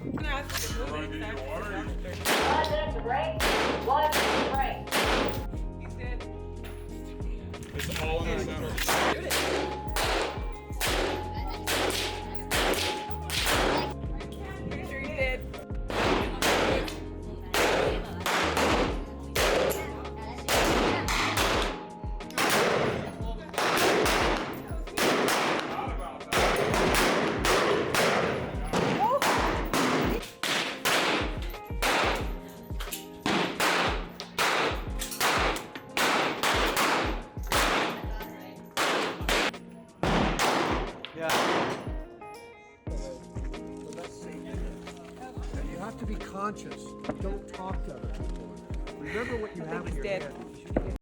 No, it's moving. One minute to break. 1 minute to break. He's dead. It's all in the center. Shoot it. Pretty sure he's dead. You have to be conscious. Don't talk to other people. Remember what you have in your dead. head.